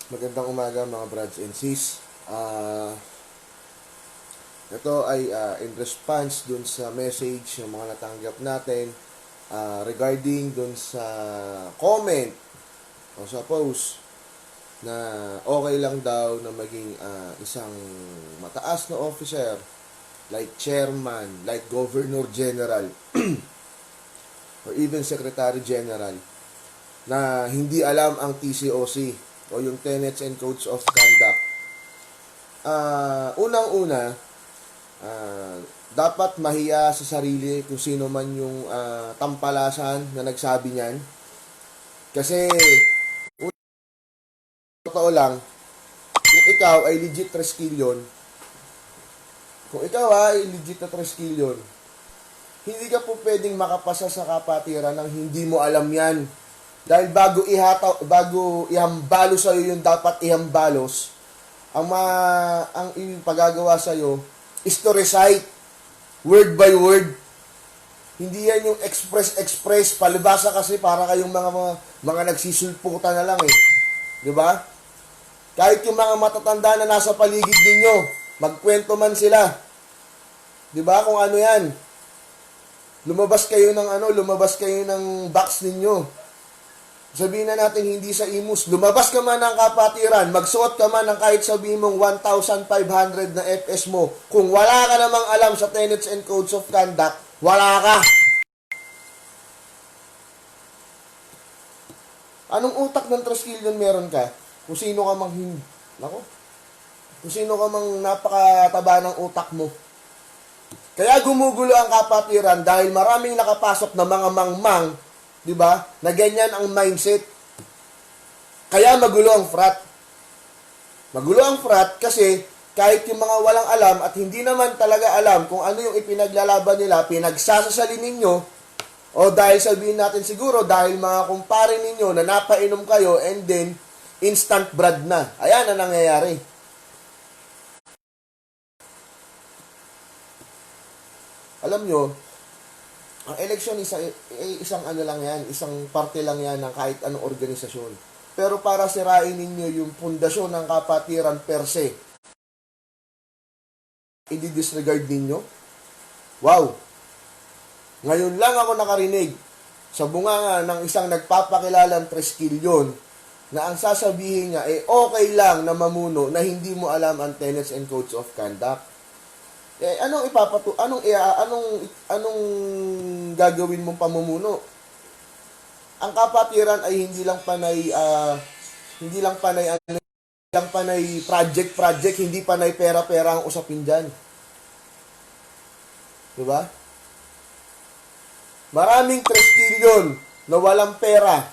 Magandang umaga mga brads and sis. Ito ay in response dun sa message ng mga natanggap natin regarding dun sa comment o sa post na okay lang daw na maging isang mataas na officer like chairman, like governor general or even secretary general na hindi alam ang TCOC o yung Tenets and Codes of Conduct. Unang-una, dapat mahiya sa sarili kung sino man yung tampalasan na nagsabi niyan. Kasi, totoo lang, kung ikaw ay legit Triskelion, hindi ka po pwedeng makapasa sa kapatiran ng hindi mo alam yan. Dahil bago ihambalo sa iyo yung dapat ihambalos, ang ipagagawa sa iyo is to recite word by word. Hindi yan yung express palibasa kasi para kayong mga nagsisulputan na lang eh. 'Di ba? Kahit yung mga matatanda na nasa paligid ninyo, magkwento man sila. 'Di ba kung ano yan? Lumabas kayo ng box ninyo. Sabihin na natin hindi sa imus, lumabas ka man ng kapatiran, magsuot ka man ng kahit sabihin mong 1,500 na FS mo, kung wala ka namang alam sa Tenets and Codes of Conduct, wala ka. Anong utak ng Triskelion meron ka? Kung sino ka mang kung sino ka mang napakataba ng utak mo. Kaya gumugulo ang kapatiran dahil maraming nakapasok na mga mangmang, di ba? Na ganyan ang mindset. Kaya magulo ang frat. Magulo ang frat kasi kahit yung mga walang alam at hindi naman talaga alam kung ano yung ipinaglalaban nila, pinagsasasalin ninyo, o dahil sabihin natin siguro dahil mga kumpare ninyo na napainom kayo and then instant brad na. Ayan ang nangyayari. Alam nyo, ang eleksyon isang ano lang yan, isang parte lang yan ng kahit anong organisasyon. Pero para sirain ninyo yung pundasyon ng kapatiran per se, i-disregard ninyo? Wow! Ngayon lang ako nakarinig sa bunganga ng isang nagpapakilalang Triskelion na ang sasabihin niya okay lang na mamuno na hindi mo alam ang Tenets and Codes of Conduct. Anong gagawin mong pamumuno? Ang kapatiran ay hindi lang panay project, hindi panay pera-pera ang usapin diyan. 'Di ba? Maraming Triskelion na walang pera.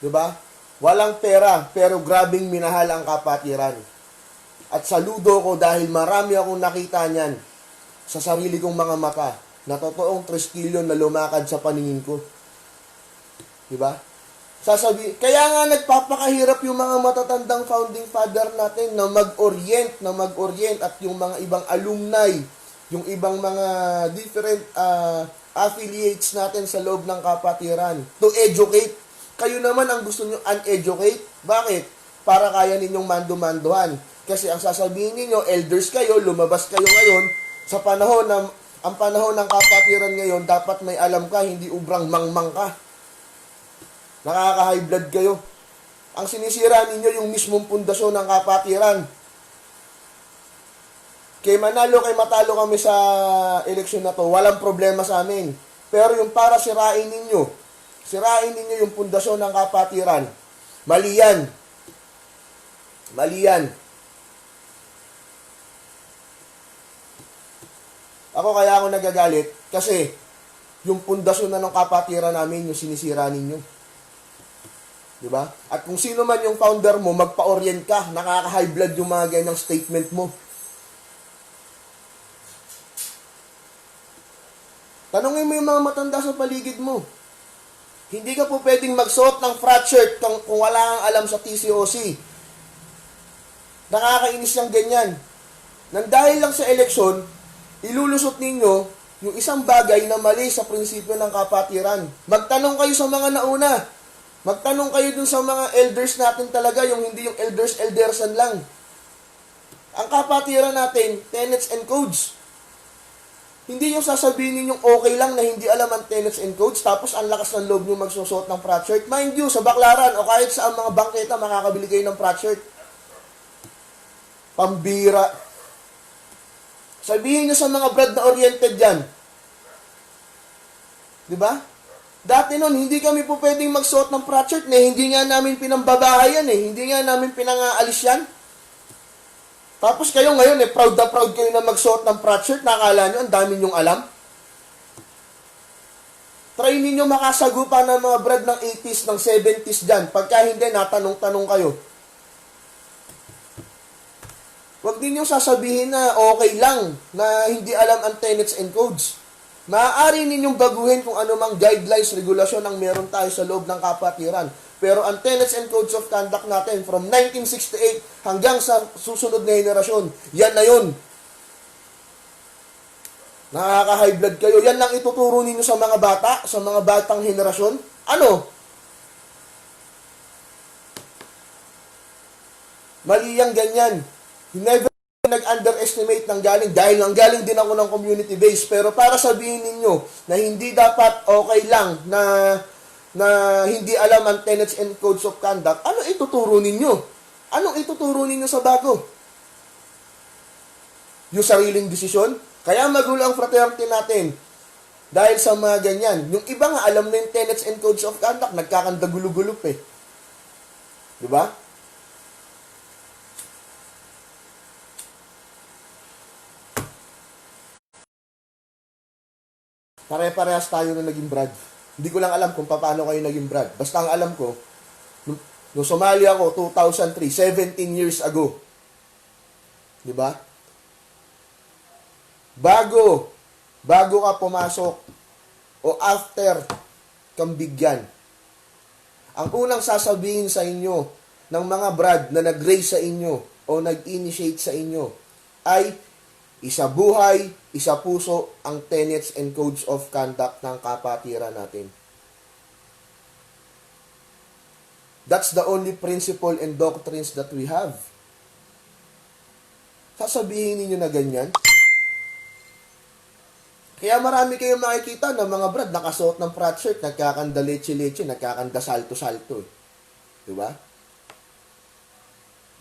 'Di ba? Walang pera pero grabing minahal ang kapatiran. At saludo ko dahil marami akong nakita niyan sa sarili kong mga mata na totoong Triskelion na lumakad sa paningin ko. Diba? Kaya nga nagpapakahirap yung mga matatandang founding father natin na mag-orient at yung mga ibang alumni, yung ibang mga different affiliates natin sa loob ng kapatiran to educate. Kayo naman ang gusto nyo uneducate. Bakit? Para kaya ninyong mando-manduhan. Kasi ang sasabihin niyo, elders kayo, lumabas kayo ngayon, ang panahon ng kapatiran ngayon, dapat may alam ka, hindi ubrang mangmang ka. Nakaka-high blood kayo. Ang sinisira ninyo yung mismong pundasyon ng kapatiran. Kay matalo kami sa eleksyon na to, walang problema sa amin. Pero yung para sirain ninyo yung pundasyon ng kapatiran, mali yan. Kaya ako nagagalit kasi yung pundasyon na ng kapatiran namin yung sinisira ninyo. 'Di ba? At kung sino man yung founder mo, magpa-orient ka, nakaka-high blood yung mga ganyang statement mo. Tanungin mo yung mga matanda sa paligid mo. Hindi ka po pwedeng magsuot ng frat shirt kung wala kang alam sa TCOC. Nakakainis yung ganyan. Nang dahil lang sa eleksyon, ilulusot ninyo yung isang bagay na mali sa prinsipyo ng kapatiran. Magtanong kayo sa mga nauna. Magtanong kayo dun sa mga elders natin talaga, yung hindi yung eldersan lang. Ang kapatiran natin, tenets and codes. Hindi yung sasabihin ninyong okay lang na hindi alam ang tenets and codes, tapos ang lakas ng loob nyo magsusot ng frat shirt. Mind you, sa Baklaran o kahit sa mga bangketa, makakabili kayo ng frat shirt. Pambira. Sabihin nyo sa mga brad na oriented dyan. Diba? Dati nun, hindi kami po pwedeng magsuot ng frat shirt na hindi nga namin pinambabahay yan eh. Hindi nga namin pinangaalis yan. Tapos kayo ngayon proud na proud kayo na magsuot ng frat shirt. Nakakala nyo, ang dami nyong alam. Try ninyo makasagupa ng mga brad ng 80s, ng 70s dyan. Pagka hindi, natanong-tanong kayo. Huwag din yung sasabihin na okay lang na hindi alam ang tenets and codes. Maaari ninyong baguhin kung ano mang guidelines, regulasyon ang meron tayo sa loob ng kapatiran. Pero ang tenets and codes of conduct natin from 1968 hanggang sa susunod na henerasyon, yan na yun. Nakaka-high blood kayo. Yan lang ituturo ninyo sa mga bata, sa mga batang henerasyon. Ano? Mali yang ganyan. Never nag-underestimate ng galing dahil ang galing din ako ng community base, pero para sabihin ninyo na hindi dapat okay lang na hindi alam ang tenets and codes of conduct, ano ituturo ninyo? Anong ituturo ninyo sa bago? Yung sariling desisyon? Kaya magulo ang fraternity natin dahil sa mga ganyan. Yung iba nga alam na yung tenets and codes of conduct, nagkakandagulo-gulup eh. Diba? Pare-parehas tayo na naging brad. Hindi ko lang alam kung paano kayo naging brad. Basta ang alam ko, nung sumali ako, 2003, 17 years ago. Diba? Bago ka pumasok o after kang bigyan, ang unang sasabihin sa inyo ng mga brad na nag-raise sa inyo o nag-initiate sa inyo ay isa buhay, isa puso ang tenets and codes of conduct ng kapatiran natin. That's the only principle and doctrines that we have. Sasabihin ninyo na ganyan? Kaya marami kayong makikita ng mga brad nakasuot ng frat shirt, nagkakanda leche-leche, nagkakanda salto-salto. Diba?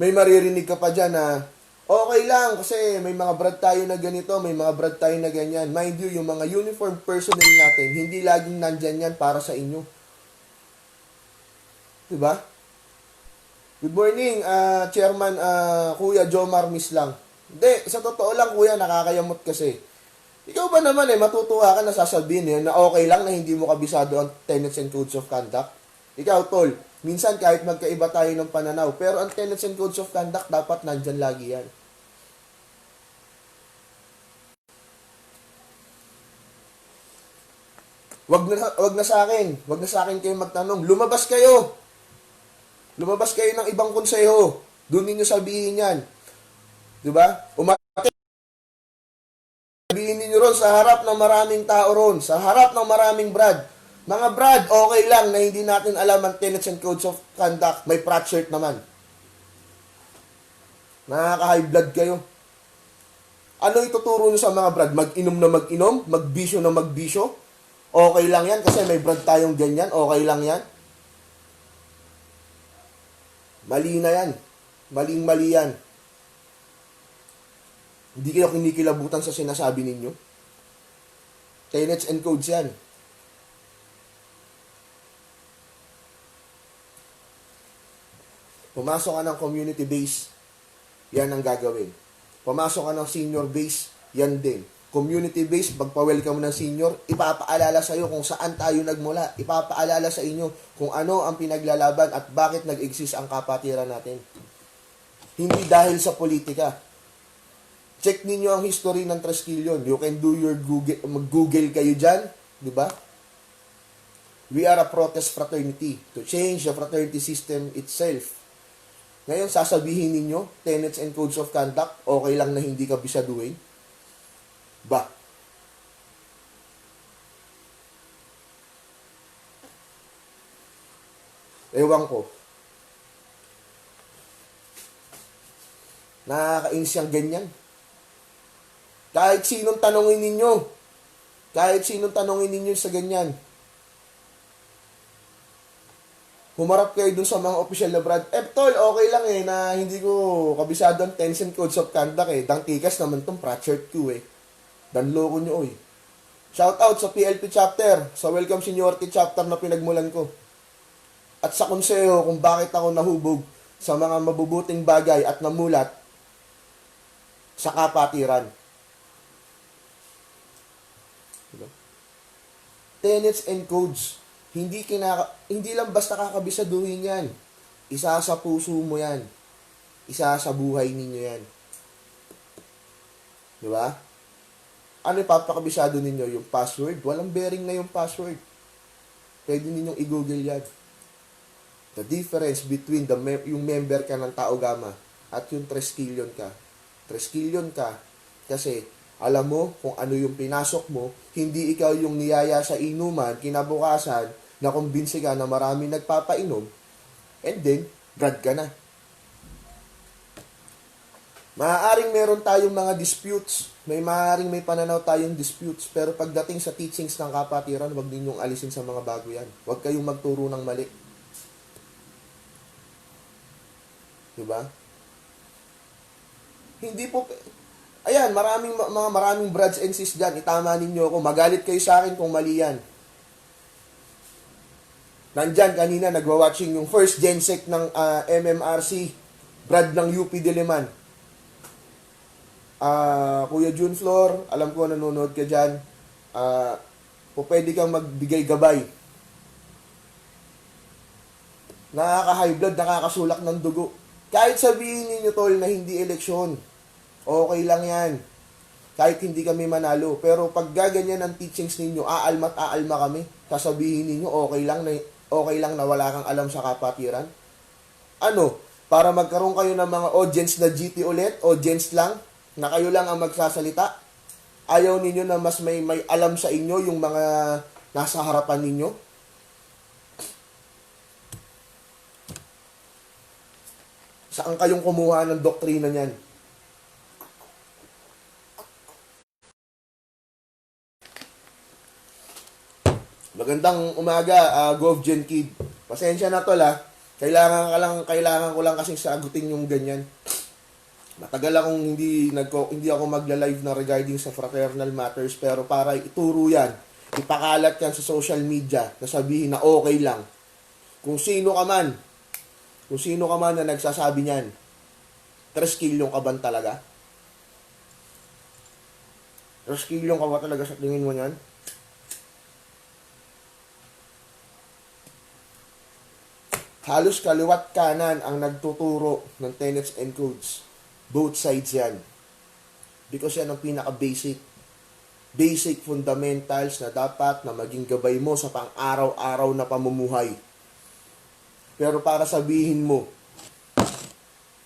May maririnig ka pa dyan na okay lang kasi may mga brad tayo na ganito, may mga brad tayo na ganyan. Mind you, yung mga uniform personnel natin, hindi laging nandyan yan para sa inyo. Diba? Good morning, Chairman Kuya Jomar Mislang. Hindi, sa totoo lang kuya, nakakayamot kasi. Ikaw ba naman matutuwa ka na sasabihin na okay lang na hindi mo kabisado ang tenets and codes of conduct? Ikaw, tol, minsan kahit magkaiba tayo ng pananaw, pero ang tenets and codes of conduct dapat nandyan lagi yan. Wag na sa akin kayo magtanong. Lumabas kayo ng ibang konseho. Doon ninyo sabihin yan. Diba? Sabihin ninyo ron sa harap ng maraming tao ron, sa harap ng maraming brad. Mga brad, okay lang na hindi natin alam ang tenets and codes of conduct. May frat shirt naman. Nakaka-high blood kayo. Ano ituturo nyo sa mga brad? Mag-inom na mag-inom? Magbisyo na magbisyo? Okay lang yan kasi may brad tayong ganyan. Okay lang yan. Mali na yan. Maling-mali yan. Hindi kayo kinikilabutan sa sinasabi ninyo. Tenets and codes yan. Pumasok ka ng community base, yan ang gagawin. Pumasok ka ng senior base, yan din. Community base, pagpa-welcome ng senior, ipapaalala sa iyo kung saan tayo nagmula. Ipapaalala sa inyo kung ano ang pinaglalaban at bakit nag-exist ang kapatiran natin. Hindi dahil sa politika. Check ninyo ang history ng Triskelion. You can do your Google, mag-Google kayo dyan, di ba? We are a protest fraternity to change the fraternity system itself. Ngayon, sasabihin ninyo, tenets and codes of conduct, okay lang na hindi ka bisaduhin? Ba? Ewan ko. Nakakainis yung ganyan. Kahit sinong tanongin ninyo sa ganyan, humarap kayo dun sa mga official na brand. Tol, okay lang na hindi ko kabisado ang Tencent Codes of Conduct Dang tikas naman tong Pratchett Q Danloko nyo Shout out sa PLP chapter, sa Welcome Seniority chapter na pinagmulan ko. At sa konseho kung bakit ako nahubog sa mga mabubuting bagay at namulat sa kapatiran. Tenets and codes. Hindi lang basta kakabisaduhin yan. Isa sa puso mo yan. Isa sa buhay ninyo yan. Di ba? Ano ipapakabisado ninyo? Yung password? Walang bearing na yung password. Pwede ninyong i-google yan. The difference between yung member ka ng Tau Gamma at yung Triskelion ka. Triskelion ka kasi alam mo kung ano yung pinasok mo, hindi ikaw yung niyaya sa inuman, kinabukasan, nakumbinsi ka na marami nagpapainom, and then, brad ka na. Maaaring meron tayong mga disputes, maaaring may pananaw tayong disputes, pero pagdating sa teachings ng kapatiran, huwag ninyong alisin sa mga bago yan. Huwag kayong magturo ng mali. Diba? Hindi po... Ayan, maraming brads and sis dyan. Itama ninyo ako. Magalit kayo sa akin kung mali yan. Nandyan, kanina, nagwa-watching yung first gensec ng MMRC. Brad ng UP Diliman. Kuya June Flor, alam ko nanonood ka dyan. Pwede kang magbigay gabay. Nakaka-high blood, nakakasulak ng dugo. Kahit sabihin ninyo, tol, na hindi eleksyon, okay lang yan. Kahit hindi kami manalo. Pero pag gaganyan ang teachings ninyo, aalma kami. Sasabihin ninyo, okay lang na wala kang alam sa kapatiran. Ano? Para magkaroon kayo ng mga audience na GT ulit, audience lang, na kayo lang ang magsasalita. Ayaw ninyo na mas may alam sa inyo yung mga nasa harapan ninyo. Saan kayong kumuha ng doktrina niyan? Magandang umaga, GovGen Kid. Pasensya na tol Kailangan ko lang kasing sagutin yung ganyan. Matagal akong hindi ako magla-live na regarding sa fraternal matters, pero para ituro yan, ipakalat yan sa social media, na sabihin na okay lang. Kung sino ka man na nagsasabi niyan, Triskelion ka ba talaga? Triskelion ka ba talaga sa tingin mo niyan? Halos kaliwat kanan ang nagtuturo ng tenets and codes. Both sides yan. Because yan ang pinaka-basic. Basic fundamentals na dapat na maging gabay mo sa pang-araw-araw na pamumuhay. Pero para sabihin mo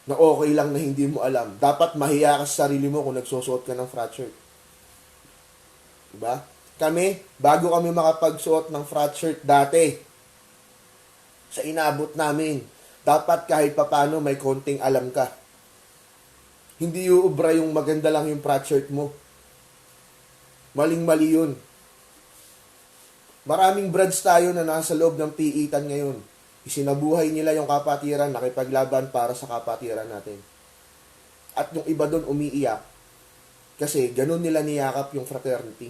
na okay lang na hindi mo alam, dapat mahiya ka sa sarili mo kung nagsusuot ka ng frat shirt. Diba? Bago kami makapagsuot ng frat shirt dati, sa inabot namin, dapat kahit papano may konting alam ka. Hindi uubra yung maganda lang yung frat shirt mo. Maling-mali yun. Maraming brads tayo na nasa loob ng piitan ngayon. Isinabuhay nila yung kapatiran, nakipaglaban para sa kapatiran natin. At yung iba doon umiiyak kasi ganun nila niyakap yung fraternity.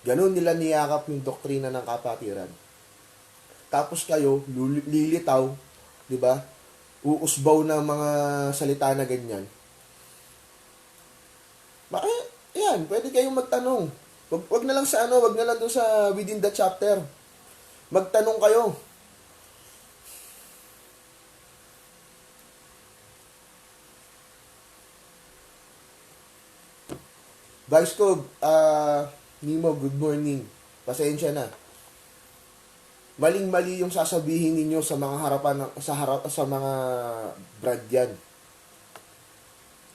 Ganun nila niyakap yung doktrina ng kapatiran. Tapos kayo, lilitaw, di ba? Uusbaw ng mga salita na ganyan. Yan, pwede kayong magtanong. Wag na lang sa wag na lang doon sa within the chapter. Magtanong kayo. Vice ko, Nemo, good morning. Pasensya na. Maling-mali yung sasabihin ninyo sa mga harapan sa mga brad yan.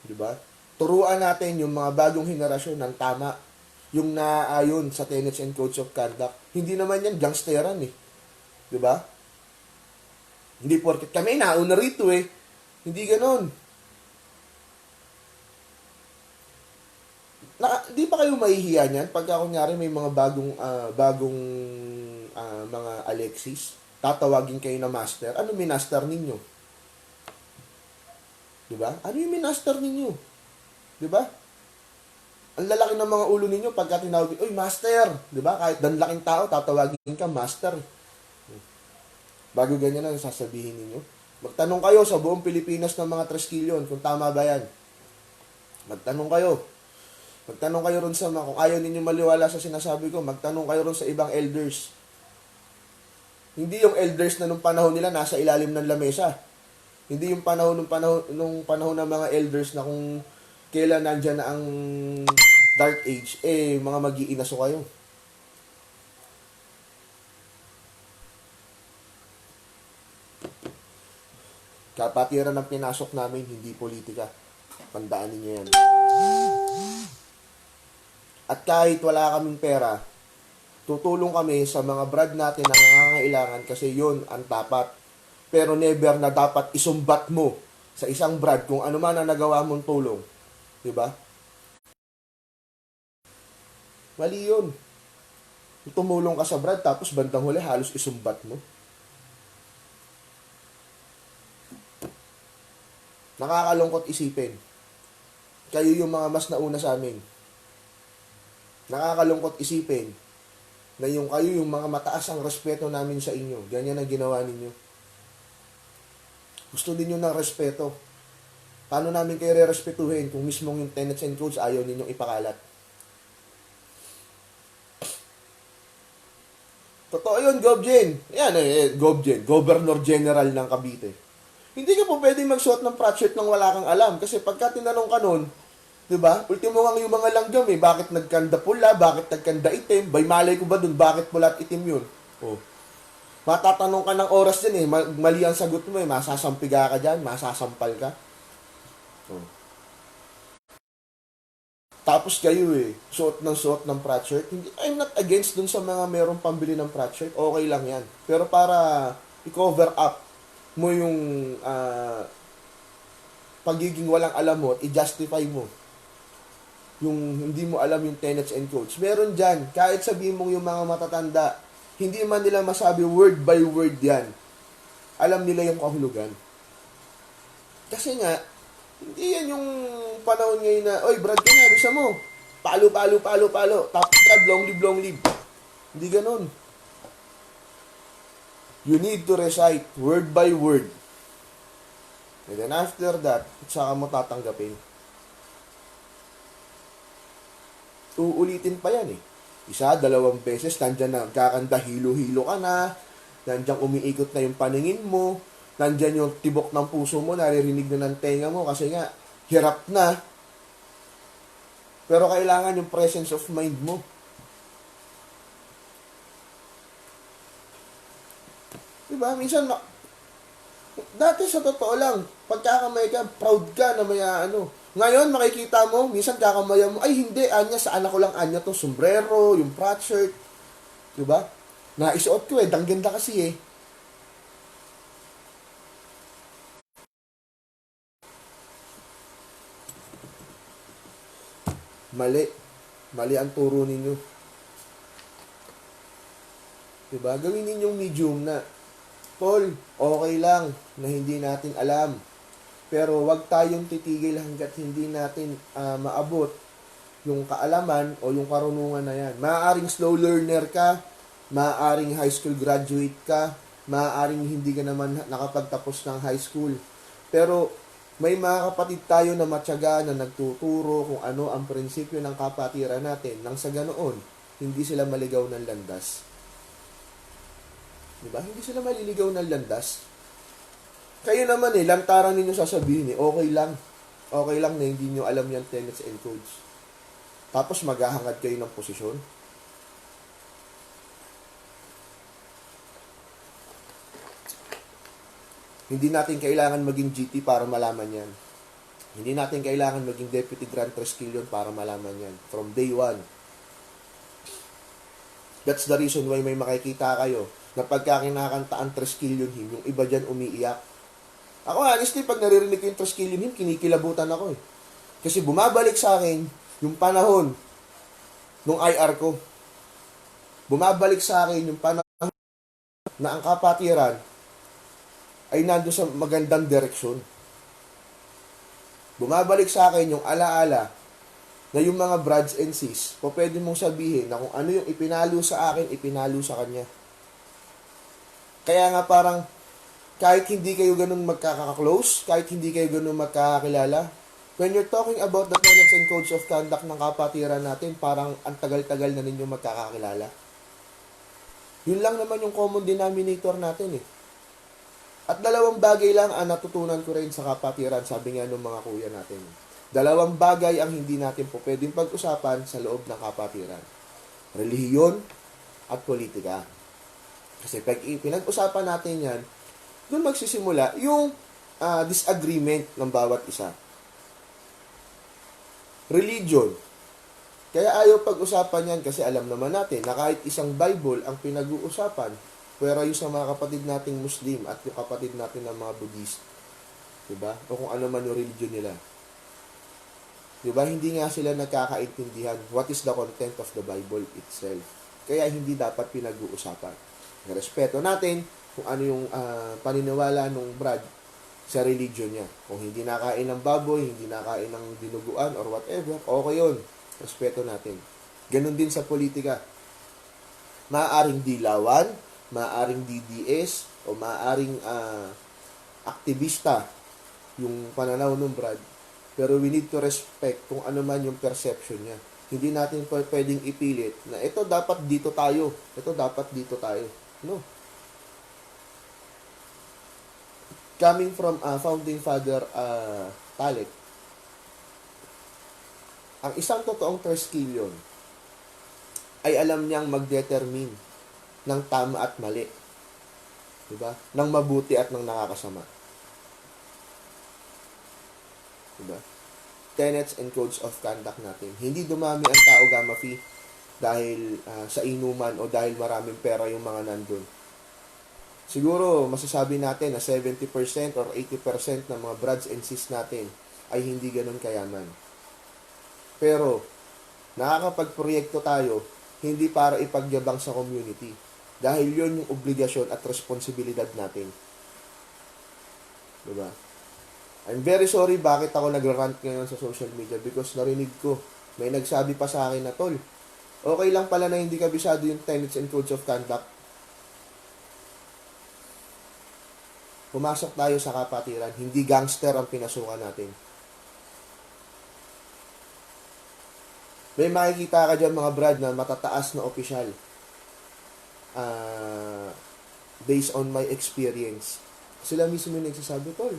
'Di ba? Turuan natin yung mga bagong henerasyon ng tama, yung naayon sa tenets and codes of conduct. Hindi naman yan gangsteran 'di ba? Hindi porket kami nauna rito eh. Hindi ganon. Di pa kayo mahihiya niyan pagka kunyari may mga bagong mga Alexis, tatawagin kayo na master. Ano minaster ninyo? 'Di ba? Ano yung minaster ninyo? 'Di ba? Ang lalaki ng mga ulo ninyo pagka tinawag, "Oy, master." 'Di ba? Kahit danlaking tao, tatawagin ka master. Bago ganyan ang sasabihin ninyo. Magtanong kayo sa buong Pilipinas ng mga Triskelion kung tama ba yan. Magtanong kayo. Magtanong kayo ron sa mga, kung ayaw ninyo maliwala sa sinasabi ko, magtanong kayo ron sa ibang elders. Hindi yung elders na nung panahon nila nasa ilalim ng lamesa. Hindi yung nung panahon ng mga elders na kung kailan nandyan na ang Dark Age, mga mag-iinaso kayo. Kapatiran ng pinasok namin, hindi politika. Tandaan niyo yan. At kahit wala kaming pera, tutulong kami sa mga brad natin na nangangailangan kasi yun ang dapat. Pero never na dapat isumbat mo sa isang brad kung ano man ang nagawa mong tulong. Diba? Mali yun. Tumulong ka sa brad tapos bandang huli halos isumbat mo. Nakakalungkot isipin. Kayo yung mga mas nauna sa amin. Nakakalungkot isipin na yung kayo yung mga mataas ang respeto namin sa inyo. Ganyan ang ginawa ninyo. Gusto din nyo ng respeto. Paano namin kayo re-respetuhin kung mismong yung tenets and codes ayaw ninyong ipakalat? Totoo yun, Gobjen. Yan Gobjen, Governor General ng Cavite. Hindi ka po pwedeng magsuot ng project nang wala kang alam. Kasi pagka tinanong ka nun, diba? Ultimo nga yung mga langgam bakit nagkanda pula, bakit nagkanda itim, bay malay ko ba dun, bakit pula at itim yun? Oh. Matatanong ka ng oras din mali ang sagot mo masasampiga ka dyan, masasampal ka. Oh. Tapos kayo suot ng project. I'm not against dun sa mga merong pambili ng project, okay lang yan. Pero para i-cover up mo yung pagiging walang alam mo, i-justify mo yung hindi mo alam yung tenets and codes. Meron dyan, kahit sabihin mo yung mga matatanda, hindi man nila masabi word by word yan. Alam nila yung kahulugan. Kasi nga, hindi yan yung panahon ngayon na, oy, Brad ka na, bisa mo. Palo. Tapos, Brad, long live. Hindi ganun. You need to recite word by word. And then after that, saka mo tatanggapin. Uulitin pa yan Isa, 2 beses, nandyan na, kakanda, hilo-hilo ka na, nandyan umiikot na yung paningin mo, nandyan yung tibok ng puso mo, naririnig na ng tenga mo, kasi nga, hirap na. Pero kailangan yung presence of mind mo. Diba? Minsan, dati sa totoo lang, pagkakamay ka, proud ka na may Ngayon, makikita mo, minsan kakamaya mo, ay hindi, anya, sa anak ko lang anya to, sombrero, yung frat shirt. Diba? Naisuot ko ang ganda kasi Mali ang turo ninyo. Diba? Gawin ninyong medium na, Paul, okay lang na hindi natin alam. Pero wag tayong titigil hanggat hindi natin maabot yung kaalaman o yung karunungan na yan. Maaaring slow learner ka, maaaring high school graduate ka, maaaring hindi ka naman nakapagtapos ng high school. Pero may mga kapatid tayo na matyaga na nagtuturo kung ano ang prinsipyo ng kapatiran natin nang sa ganoon, hindi sila maligaw ng landas. Diba? Hindi sila maliligaw ng landas. Kayo naman lantaran ninyo sasabihin okay lang. Okay lang na hindi nyo alam yung tenets and codes. Tapos maghahangad kayo ng posisyon. Hindi natin kailangan maging GT para malaman yan. Hindi natin kailangan maging Deputy Grand Triskelion para malaman yan. From day one. That's the reason why may makikita kayo na pagka kinakanta ang Triskelion hymn, yung iba dyan umiiyak. Ako honestly, pag naririnig ko yung Triskelion hymn, kinikilabutan ako eh. Kasi bumabalik sa akin yung panahon nung IR ko. Bumabalik sa akin yung panahon na ang kapatiran ay nando sa magandang direksyon. Bumabalik sa akin yung alaala na yung mga brads and sis, o pwede mong sabihin na kung ano yung ipinalo sa akin, ipinalo sa kanya. Kaya nga parang, kahit hindi kayo ganun magkaka-close, kahit hindi kayo ganun magkakakilala, when you're talking about the tenets and codes of conduct ng kapatiran natin, parang ang tagal-tagal na ninyo magkakakilala. Yun lang naman yung common denominator natin eh. At dalawang bagay lang ang natutunan ko rin sa kapatiran, sabi nga ng mga kuya natin. Dalawang bagay ang hindi natin po pwedeng pag-usapan sa loob ng kapatiran. Relihiyon at politika. Kasi pag pinag-usapan natin yan, doon magsisimula yung disagreement ng bawat isa. Religion. Kaya ayaw pag-usapan yan kasi alam naman natin na kahit isang Bible ang pinag-uusapan, pero yung sa mga kapatid nating Muslim at yung kapatid natin ng mga Buddhist. Diba? O kung ano man yung religion nila. Diba? Hindi nga sila nagkakaintindihan what is the content of the Bible itself. Kaya hindi dapat pinag-uusapan. Respeto natin kung ano yung paniniwala ng Brad sa religion niya. Kung hindi nakain ng baboy, hindi nakain ng dinuguan or whatever, okay yun. Respeto natin. Ganon din sa politika. Maaaring dilawan, maaaring DDS, o maaaring aktivista yung pananaw ng Brad. Pero we need to respect kung ano man yung perception niya. Hindi natin pwedeng ipilit na ito dapat dito tayo, ito dapat dito tayo. No. Coming from founding father Talek, ang isang totoong Triskelion ay alam niyang mag-determine ng tama at mali. Diba? Ng mabuti at ng nakakasama. Diba? Tenets and codes of conduct natin. Hindi dumami ang tao Gamma Phi dahil sa inuman o dahil maraming pera yung mga nandun. Siguro, masasabi natin na 70% or 80% ng mga brads and sis natin ay hindi ganun kayaman. Pero, nakakapagproyekto tayo hindi para ipagyabang sa community. Dahil yun yung obligasyon at responsibilidad natin. Diba? I'm very sorry bakit ako nagrarant ngayon sa social media because narinig ko, may nagsabi pa sa akin na, Tol, okay lang pala na hindi kabisado yung tenets and codes of conduct. Pumasok tayo sa kapatiran, hindi gangster ang pinasukan natin. May makikita ka dyan mga brad na matataas na opisyal. Based on my experience. Sila mismo yung nagsasabi, Tol,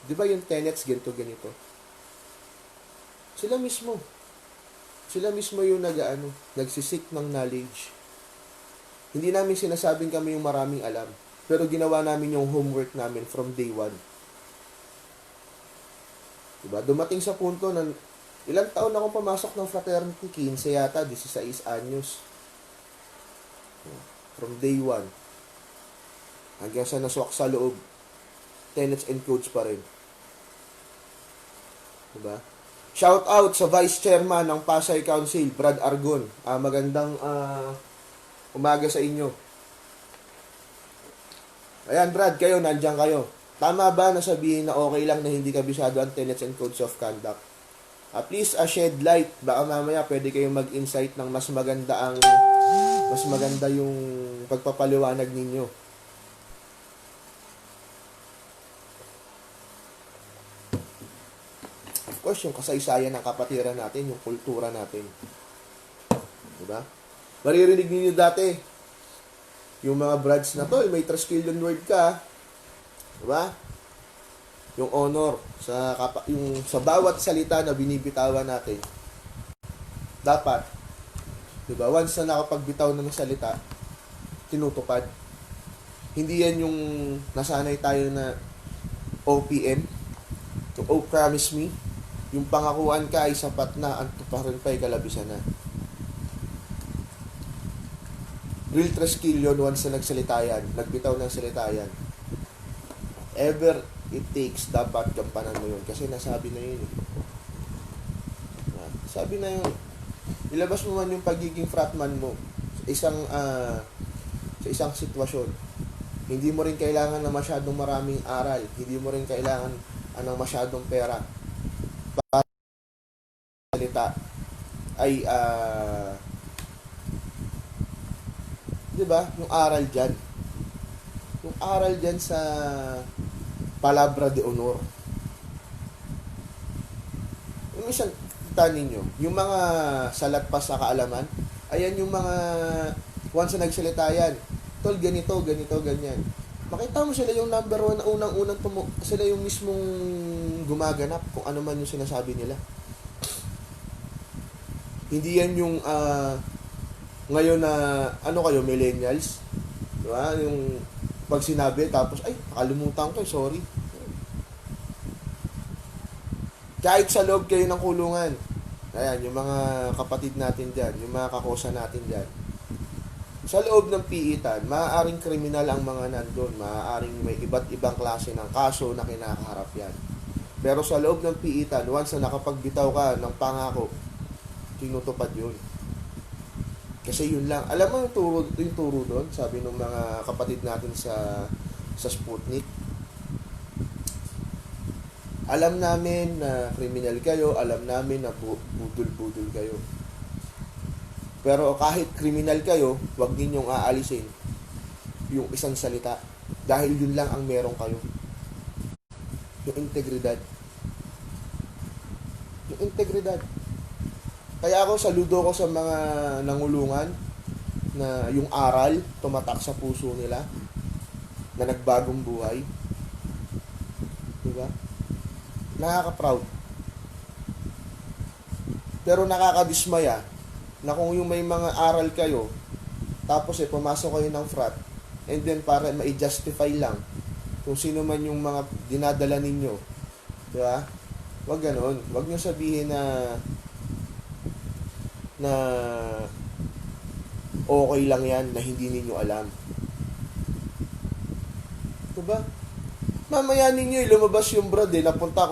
di ba yung tenets ganito? Sila mismo. Sila mismo yung nagsisik ng knowledge. Hindi namin sinasabing kami yung maraming alam. Pero ginawa namin yung homework namin from day one. Diba? Dumating sa punto na ilang taon akong pumasok ng fraternity, 15 yata, 16 anyos. From day one. Hanggang sa naswak sa loob. Tenets and codes pa rin. Diba? Shout out sa Vice Chairman ng Pasay Council, Brad Argon. Magandang umaga sa inyo. Ayan Brad, kayo, nandiyan kayo. Tama ba na sabihin na okay lang na hindi kabisado ang tenets and codes of conduct? Please shed light. Baka mamaya pwede kayong mag-insight ng mas maganda yung pagpapaliwanag ninyo. Of course, yung kasaysayan ng kapatiran natin, yung kultura natin. Diba? Maririnig ninyo dati, yung mga brads na to, may Triskelion word ka. Diba? Yung honor yung sa bawat salita na binibitawan natin. Dapat, diba? Once na nakapagbitaw ng salita, tinutupad. Hindi yan yung nasanay tayo na OPM. Yung Oh Promise Me. Yung pangakuan ka ay sapat na, ang tuparin pa ay kalabisan na. Real skill yun once na nagsalita yan, nagbitaw ng salita yan. Ever it takes, dapat gampanan mo yun. Kasi nasabi na yun. Sabi na yun. Ilabas mo man yung pagiging frontman mo sa isang sitwasyon. Hindi mo rin kailangan na masyadong maraming aral. Hindi mo rin kailangan ng masyadong pera para salita ay di ba? Yung aral dyan sa palabra de honor. Yung isang tanin nyo, yung mga salat pa sa kaalaman, ayan yung mga once na nagsalita yan, tol, ganito, ganyan. Makita mo sila yung number one na unang-unang sila yung mismong gumaganap kung ano man yung sinasabi nila. Hindi yan yung ngayon na ano kayo, millennials, diba? Yung pag sinabi tapos ay nakalimutan ko, sorry. Kahit sa loob kayo ng kulungan, ayan yung mga kapatid natin diyan, yung mga kakosa natin diyan, sa loob ng piitan, maaaring kriminal ang mga nandun, maaaring may iba't ibang klase ng kaso na kinakaharap yan. Pero sa loob ng piitan, once na nakapagbitaw ka ng pangako, tinutupad yun. Kasi yun lang. Alam mo yung turo doon, sabi ng mga kapatid natin sa Sputnik. Alam namin na kriminal kayo, alam namin na budol-budol kayo. Pero kahit kriminal kayo, huwag ninyong aalisin yung isang salita. Dahil yun lang ang meron kayo. Yung integridad. Yung integridad. Kaya ako, saludo ko sa mga nangulungan na yung aral tumatak sa puso nila na nagbagong buhay. Diba? Nakaka-proud. Pero nakakadismaya na kung yung may mga aral kayo tapos pumasok kayo ng frat and then para ma-justify lang kung sino man yung mga dinadala ninyo. Diba? Wag ganon. Wag nyo sabihin na okay lang yan na hindi ninyo alam. Diba? Mamaya ninyo lumabas yung brad napunta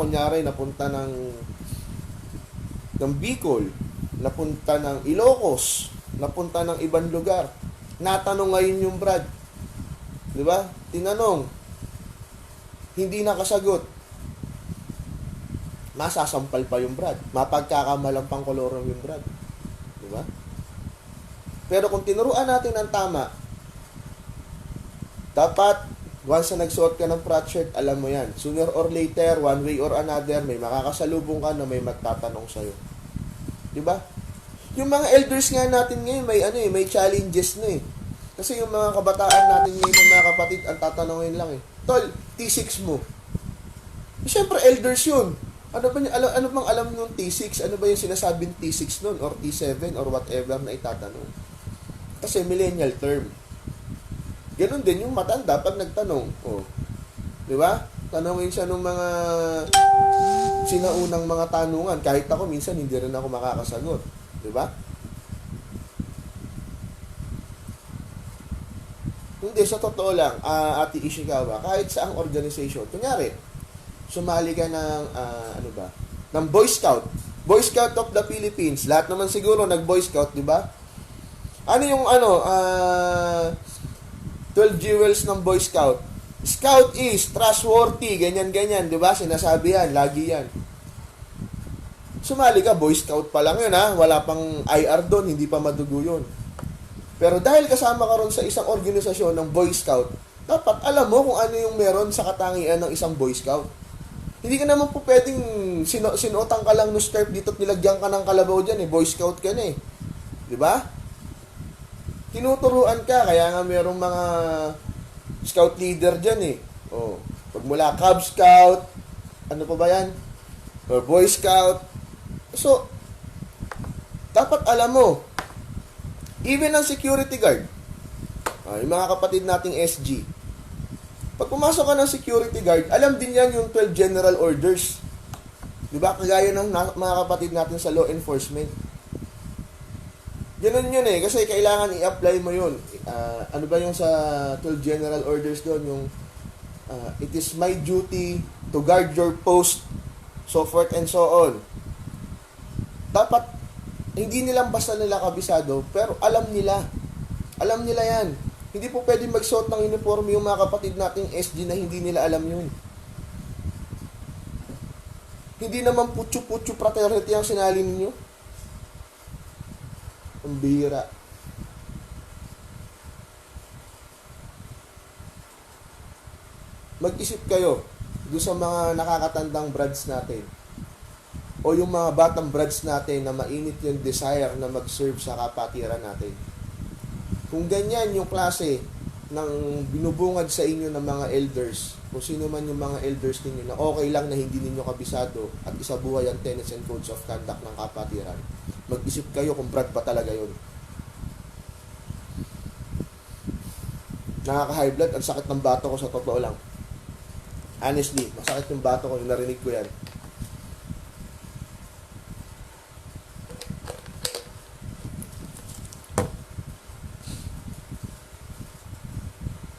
ng Bicol, napunta ng Ilocos, napunta ng ibang lugar. Natanong ngayon yung brad. Diba? Tinanong. Hindi nakasagot. Masasampal pa yung brad. Mapagkakamalang pang kolorong yung brad. Diba? Pero kung tinuruan natin ang tama, dapat once na nagsuot ka ng frat shirt, alam mo yan. Sooner or later, one way or another, may makakasalubong ka na may magtatanong sa'yo. Diba? Yung mga elders nga natin ngayon, may challenges na eh. Kasi yung mga kabataan natin ngayon, mga kapatid, ang tatanungin lang eh. Tol, T6 mo. Siyempre, elders yun. Ano bang alam nung T6? Ano ba yung sinasabing T6 nun? Or T7? Or whatever na itatanong? Kasi millennial term. Ganon din yung matanda pag nagtanong. Oh. Di ba? Tanongin siya ng mga sinaunang mga tanungan. Kahit ako, minsan hindi rin ako makakasagot. Di ba? Hindi, sa totoo lang, Ate Ishikawa, kahit saang organization, kunyari, sumali ka ng, ng Boy Scout. Boy Scout of the Philippines. Lahat naman siguro nag-Boy Scout, di ba? Ano yung, 12 jewels ng Boy Scout? Scout is trustworthy, ganyan-ganyan, di ba? Sinasabi yan, lagi yan. Sumali ka, Boy Scout pa lang yun, ha? Wala pang IR doon, hindi pa madugo yun. Pero dahil kasama ka ron sa isang organisasyon ng Boy Scout, dapat alam mo kung ano yung meron sa katangian ng isang Boy Scout. Hindi ka naman po pwedeng sinuotang ka lang no skirt dito at nilagyan ka ng kalabaw dyan Boy Scout ka na eh. Di ba? Tinuturuan ka, kaya nga merong mga scout leader dyan eh. Oh, pag mula Cub Scout, ano pa ba yan? Or Boy Scout. So, dapat alam mo, even ang security guard, yung mga kapatid nating SG, pag pumasok ka ng security guard, alam din yan yung 12 general orders. Diba? Kagaya ng mga kapatid natin sa law enforcement. Ganun yun eh, kasi kailangan i-apply mo yun. Ano ba yung sa 12 general orders doon, yung it is my duty to guard your post, so forth and so on. Dapat, hindi nilang basta nila kabisado, pero alam nila. Alam nila yan. Hindi po pwede magsuot ng uniforme yung mga kapatid nating SG na hindi nila alam yun. Hindi naman putyo-putyo fraternity ang sinali ninyo. Ang bihira. Mag-isip kayo doon sa mga nakakatandang brads natin o yung mga batang brads natin na mainit yung desire na mag-serve sa kapatiran natin. Kung ganyan yung klase ng binubungad sa inyo ng mga elders, kung sino man yung mga elders ninyo na okay lang na hindi ninyo kabisado at isabuhay ang tenets and codes of conduct ng kapatiran, mag-isip kayo kung brad pa talaga yun. Nakaka-high blood, ang sakit ng bato ko sa totoo lang. Honestly, masakit yung bato ko, yung narinig ko yan.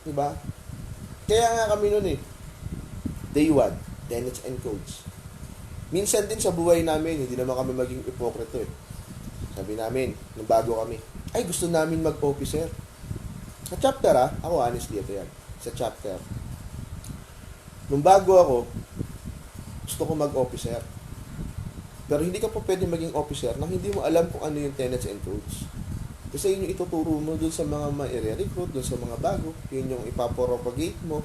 Diba? Kaya nga kami nun eh. Day 1, tenets and codes. Minsan din sa buhay namin, hindi naman kami maging ipokrito eh. Sabi namin, nung bago kami, ay gusto namin mag-officer. Sa chapter ako honestly, ito yan. Sa chapter. Nung bago ako, gusto ko mag-officer. Pero hindi ka po pwede maging officer nang hindi mo alam kung ano yung tenets and codes. Kasi yun yung ituturo mo dun sa mga ma-recruit, dun sa mga bago. Yun yung ipapropagate mo.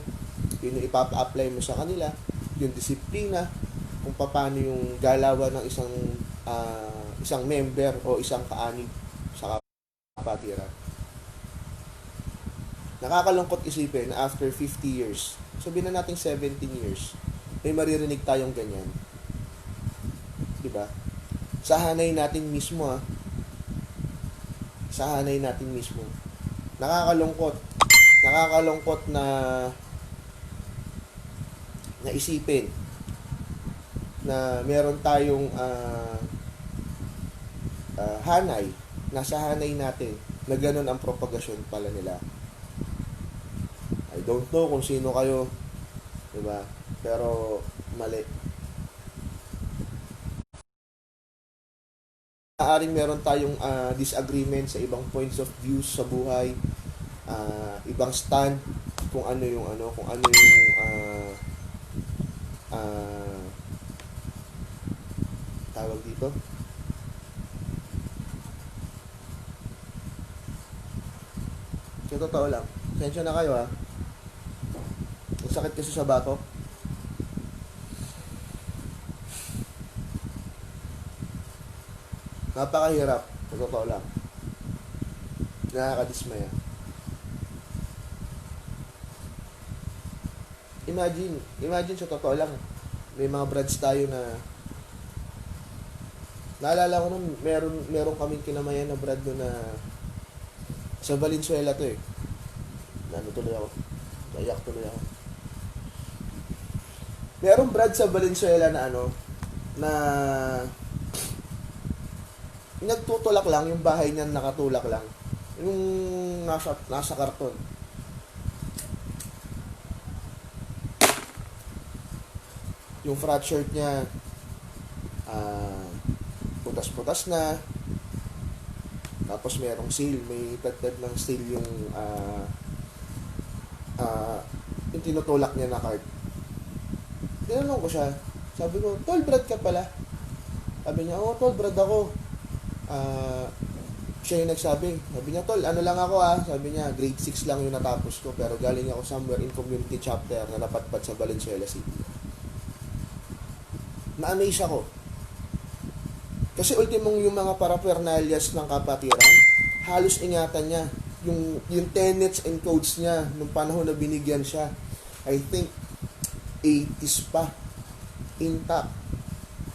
Yun yung ipapa-apply mo sa kanila. Yung disiplina. Kung paano yung galawan ng isang member o isang kaanib sa kapatiran. Nakakalungkot isipin na after 50 years, sabihin na natin 17 years, may maririnig tayong ganyan. Diba? Sa hanay natin mismo sa hanay natin mismo. Nakakalungkot na isipin na meron tayong hanay, nasa hanay natin na ganun ang propagasyon pala nila. I don't know kung sino kayo, diba? Pero mali. Maaring meron tayong disagreement sa ibang points of views sa buhay, ibang stand kung ano yung tawag dito. So totoo lang. Sensya na kayo ha. Ang sakit kasi sa batok. Napakahirap. Sa totoo lang. Nakakadismaya. Imagine sa totoo lang. May mga brads tayo na naalala ko nun, meron kaming kinamayan na brad doon na sa Valenzuela to eh. Ano tuloy ako? Kayak tuloy ako. Merong brad sa Valenzuela na na nagtutulak lang, yung bahay niya nakatulak lang. Yung nasa karton. Yung frat shirt niya putas-putas na. Tapos merong seal, may tagtag ng seal yung yung tinutulak niya na card. Tinanong ko siya. Sabi ko, tol, brad ka pala. Sabi niya, tol, brad ako. Siya yung nagsabi. Sabi niya, tol, ano lang ako Sabi niya, grade 6 lang yung natapos ko. Pero galing ako somewhere in community chapter na napatpat sa Valenzuela City. Na-amaze ako. Kasi ultimong yung mga paraphernalias ng kapatiran, halos ingatan niya. Yung tenets and codes niya nung panahon na binigyan siya. I think 80s pa. Intact.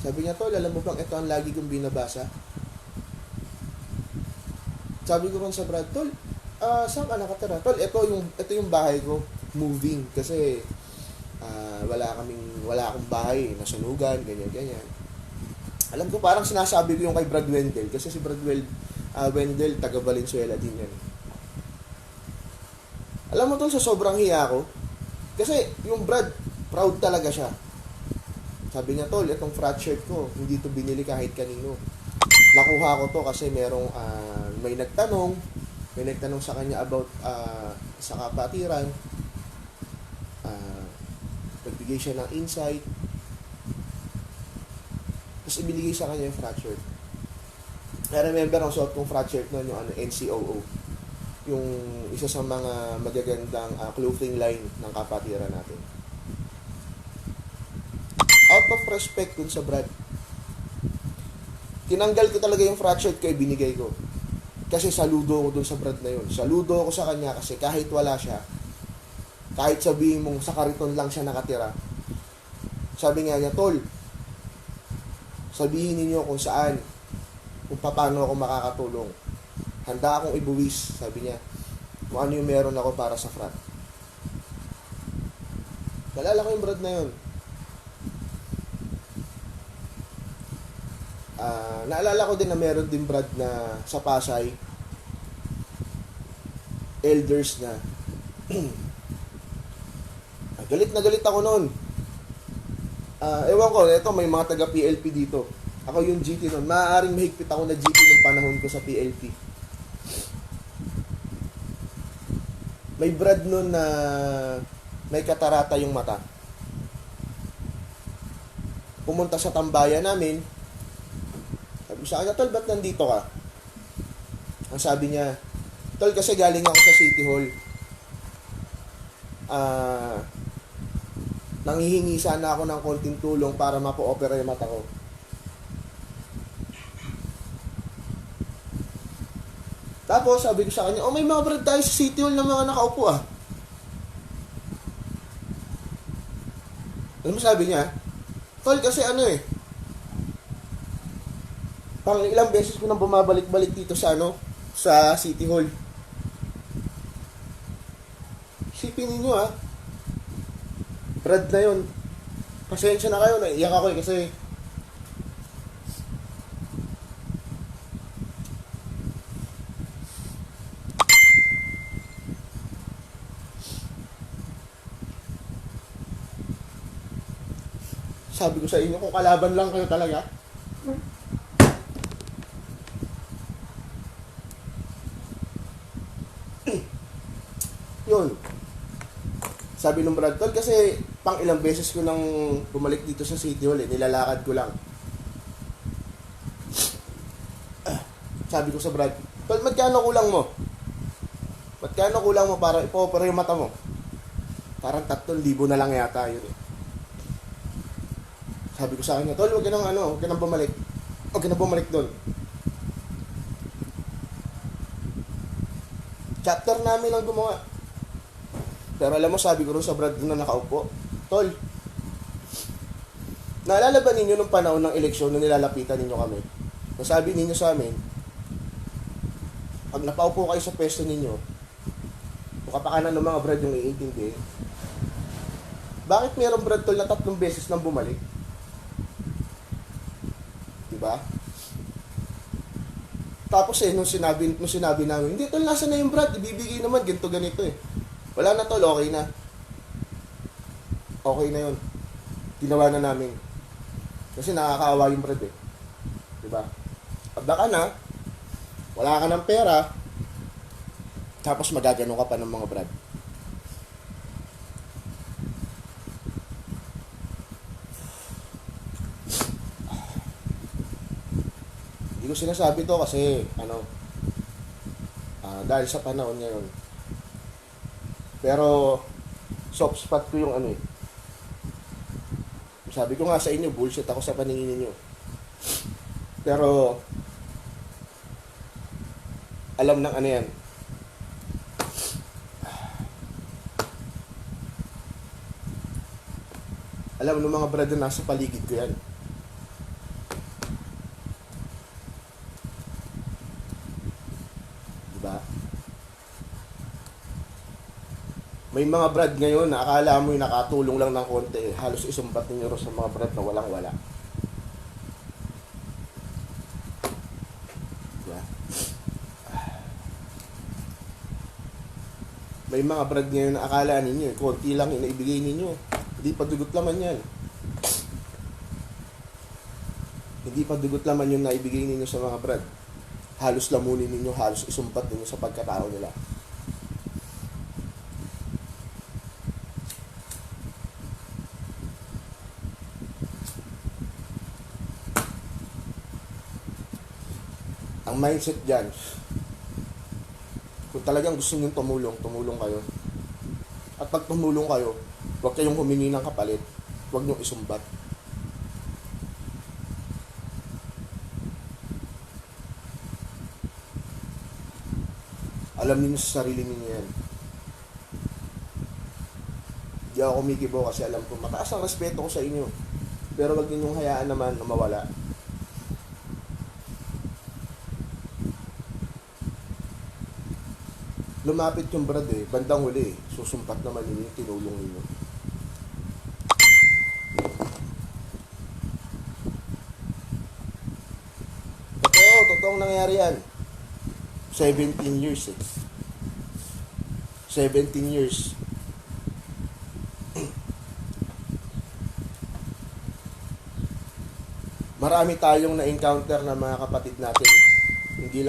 Sabi niya, tol, alam mo bang ito ang lagi kong binabasa? Sabi ko rin sa Brad, tol, saan ka nakatira? Tol, ito yung bahay ko. Moving. Kasi wala akong bahay. Nasunugan, ganyan. Alam ko parang sinasabi ko yung kay Brad Wendell. Kasi si Brad Wendell, taga Valenzuela din yan. Alam mo tol, sa sobrang hiya ko, kasi yung Brad, proud talaga siya. Sabi niya, tol, itong frat shirt ko, hindi to binili kahit kanino. Nakuha ko to kasi merong may nagtanong sa kanya about sa kapatiran. Nagbigay siya ng insight. Tapos ibinigay sa kanya yung frat shirt. I remember ang suot kong frat shirt noon, yung NCOO. Yung isa sa mga magagandang clothing line ng kapatiran natin. Out of respect dun sa Brad, tinanggal ko talaga yung frat shirt ko, binigay ko. Kasi saludo ko dun sa Brad na yun. Saludo ko sa kanya kasi kahit wala siya, kahit sabihin mong sa kariton lang siya nakatira, sabi nga niya, tol, sabihin ninyo kung saan, kung paano ako makakatulong. Handa akong ibuwis, sabi niya, kung ano yung meron ako para sa frat. Nalala ko yung Brad na yun. Naalala ko din na meron din Brad na sa Pasay, elders na. Galit na galit ako noon. Ewan ko, ito may mga taga PLP dito. Ako yung GT noon. Maaaring mahigpit ako na GT nung panahon ko sa PLP. May Brad noon na may katarata yung mata. Pumunta sa tambayan namin. Sabi sa kanya, tol, ba't nandito ka? Ang sabi niya, tol, kasi galing ako sa City Hall. Nanghihingi sana ako ng konting tulong para mapo-opera yung mata ko. Tapos, sabi ko sa kanya, may mga Brad tayo sa City Hall na mga nakaupo Ano sabi niya? Tol, kasi pang ilang beses ko nang bumabalik-balik dito sa sa City Hall. Isipin ninyo Brad na yun. Pasensya na kayo, naiyak ako kasi sabi ko sa inyo, kung kalaban lang kayo talaga, yun. Sabi nung Brad, tol, kasi pang ilang beses ko nang bumalik dito sa City Hall, nilalakad ko lang. Sabi ko sa Brad, tol, magkano kulang mo? Magkano kulang mo para ipo-opera yung mata mo? Parang 3,000 na lang yata yun Sabi ko sa kanya, tol, huwag ka nang bumalik. Huwag ka nang bumalik doon. Chapter namin ang gumawa. Pero alam mo, sabi ko rin sa Brad na nakaupo, tol, naalala ba ninyo nung panahon ng eleksyon na nilalapitan ninyo kami? Nasabi ninyo sa amin, pag napaupo kayo sa pwesto ninyo, kung kapakanan ng mga Brad yung iintindi, bakit mayroong Brad tol na 3 beses nang bumalik? Diba? Tapos nung sinabi namin, hindi tol, nasa na yung Brad, ibibigay naman, ganito wala na tol, okay na. Okay na yun. Ginawa na namin. Kasi nakakaawa yung Brad Diba? Baka na, wala ka ng pera, tapos magagano ka pa ng mga Brad. Hindi ko sinasabi to kasi dahil sa panahon ngayon. Pero soft spot ko yung sabi ko nga sa inyo, bullshit ako sa paningin ninyo. Pero alam ng yan. Alam ng mga brother nasa paligid ko yan. Diba? May mga brad ngayon na akala mo yung nakatulong lang ng konti, halos isumbat ninyo sa mga brad na walang-wala. Diba? May mga brad ngayon na akala ninyo, konti lang yung naibigay ninyo. Hindi pa dugot laman yan. Hindi pa dugot laman yung naibigay ninyo sa mga brad. Halos lamunin ninyo, halos isumpat ninyo sa pagkatao nila. Ang mindset dyan, kung talagang gusto nyo tumulong, tumulong kayo. At pag tumulong kayo, huwag kayong humingi ng kapalit. Huwag nyo isumbat. Alam niyo sa sarili niyo yan. Hindi ako kumikibo kasi alam ko mataas ang respeto ko sa inyo. Pero wag ninyong hayaan naman na mawala. Lumapit yung brad bandang huli susumpat naman yun yung tinulong ninyo. Totoong nangyari yan. 17 years 17 years. Marami tayong na-encounter na mga kapatid natin. Hindi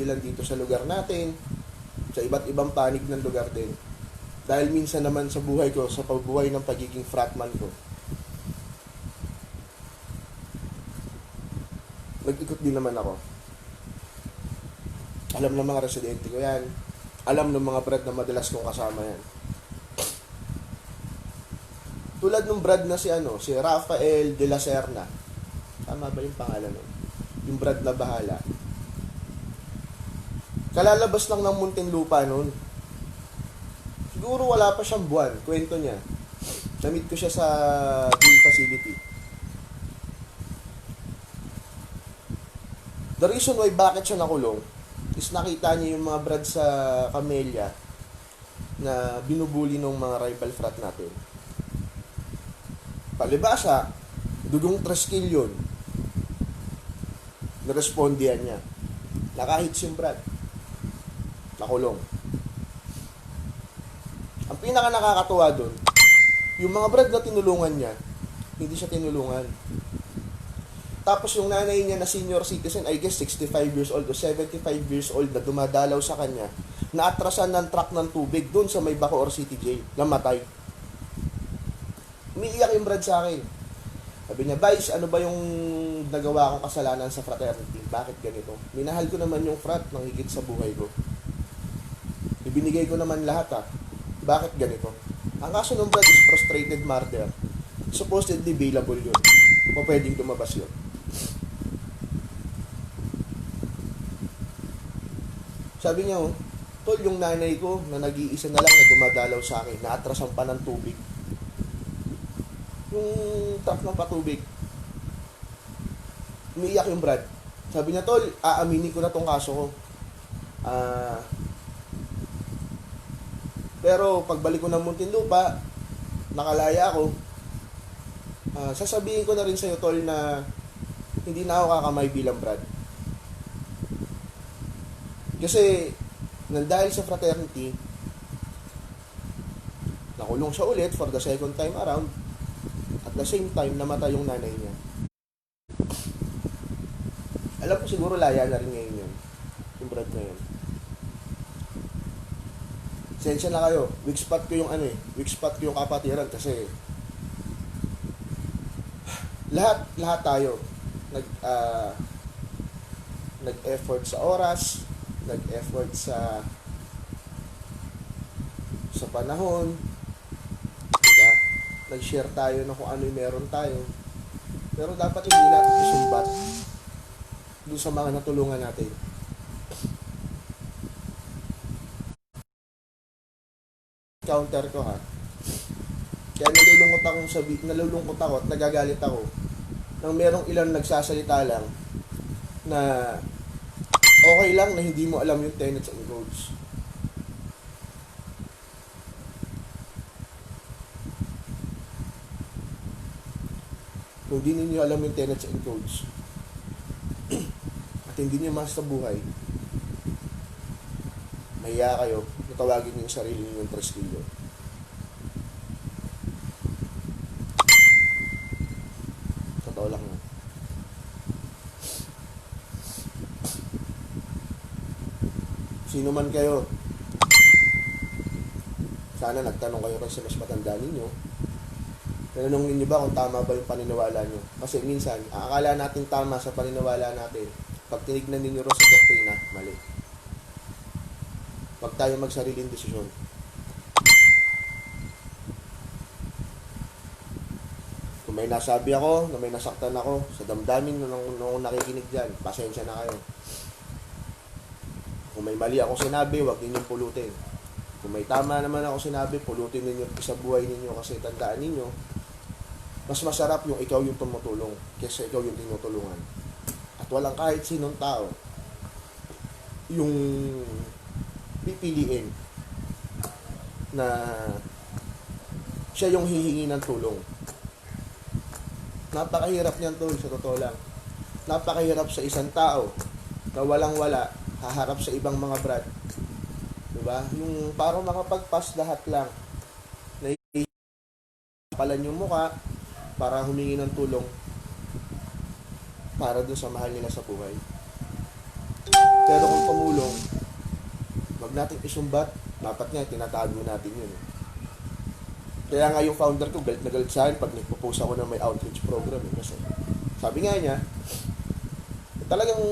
lang dito sa lugar natin, sa iba't ibang panig ng lugar din. Dahil minsan naman sa buhay ko, sa pagbuhay ng pagiging fratman ko, nag-ikot din naman ako. Alam ng mga residente ko yan. Alam ng mga brad na madalas kong kasama yan. Tulad ng brad na si Rafael de la Serna. Tama ba yung pangalan nun? Yung brad na bahala. Kalalabas lang ng Muntinlupa nun. Siguro wala pa siyang buwan. Kwento niya. Namit ko siya sa jail facility. The reason why bakit siya nakulong is nakita niya yung mga brad sa Camellia na binubuli ng mga rival frat natin. Palibasa, dugong traskill yun. Narespondihan niya. Nakahits yung brad. Nakulong. Ang pinaka nakakatuwa doon, yung mga brad na tinulungan niya, hindi siya tinulungan. Tapos yung nanay niya na senior citizen, I guess 65 years old o 75 years old na dumadalaw sa kanya, naatrasan ng truck ng tubig doon sa may Bacoor City Jail, namatay. Umiiyak yung brad sa akin. Sabi niya, Vice, ano ba yung nagawa kong kasalanan sa fraternity? Bakit ganito? Minahal ko naman yung frat ng higit sa buhay ko. Ibinigay ko naman lahat Bakit ganito? Ang kaso ng brad is frustrated murder. Supposedly bailable yun. O pwedeng lumabas yun. Sabi niya, tol, yung nanay ko na nag-iisa na lang na dumadalaw sa akin, naatrasan pa ng tubig. Yung truck ng patubig. Umiiyak yung brad. Sabi niya, tol, aaminin ko na tong kaso ko. Pero pagbalik ko ng Muntinlupa, nakalaya ako. Sasabihin ko na rin sa'yo, tol, na hindi na ako kakamay bilang brad. Kasi, dahil sa fraternity, nakulong siya ulit for the second time around. At the same time, namatay yung nanay niya. Alam ko siguro laya na rin ngayon yun. Yung brad na yun. Sensya na kayo. Weak spot ko yung weak spot ko yung kapatiran kasi lahat tayo nag-effort sa oras, nag-effort sa panahon, diba? Nag-share tayo na kung ano yung meron tayo. Pero dapat hindi natin isumbat doon sa mga natulungan natin. Counter ko kaya nalulungkot ako at nagagalit ako nang merong ilang nagsasalita lang na okay lang na hindi mo alam yung tenets and codes. Kung di ninyo alam yung tenets and codes at hindi nyo mas sa buhay, mahiya kayo na Tatawagin niyo yung sarili niyo yung Trestillo. Totoo lang yun. Sino man kayo, sana nagtanong kayo kasi mas matanda ninyo. Tanongin niyo ba kung tama ba yung paniniwala niyo? Kasi minsan, akala natin tama sa paniniwala natin. Pag tinignan ninyo rin sa doktrina, mali. Huwag tayo magsariling desisyon. Kung may nasabi ako, na may nasaktan ako, sa damdamin nung nakikinig dyan, pasensya na kayo. Kung may mali ako sinabi, huwag ninyong pulutin. Kung may tama naman ako sinabi, pulutin ninyo sa buhay ninyo kasi tandaan ninyo, mas masarap yung ikaw yung tumutulong kaysa ikaw yung tinutulungan. At walang kahit sinong tao yung pipiliin na siya yung hihingi ng tulong. Napakahirap niyan, tol, sa totoo lang. Napakahirap sa isang tao na walang-wala, haharap sa ibang mga brad. Diba? Yung parang makapagpas lahat lang. Naipalan yung muka para humingi ng tulong para dun sa mahal nila sa buhay. Pero kung tumulong, wag natin isumbat. Dapat nga, tinatago natin yun. Kaya nga yung founder ko, galit na galit sa akin pag nagpo-post ako ng may outreach program. Kasi sabi nga niya, talagang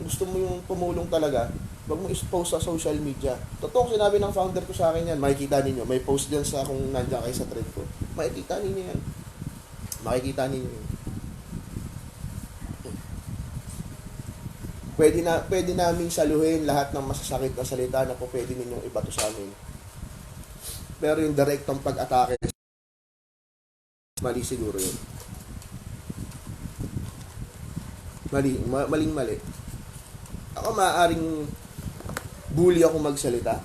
gusto mo yung tumulong talaga, wag mo i-post sa social media. Totoong sinabi ng founder ko sa akin yan, makikita ninyo. May post dyan sa kung nandiyan kayo sa thread ko. Makikita ninyo yan. Makikita ninyo yan. Pwede naming saluhin lahat ng masasakit na salita na po pwede ninyong ibato sa amin. Pero yung direktong pag-atake, mali siguro yun. Maling-mali. Ako maaaring bully ako magsalita.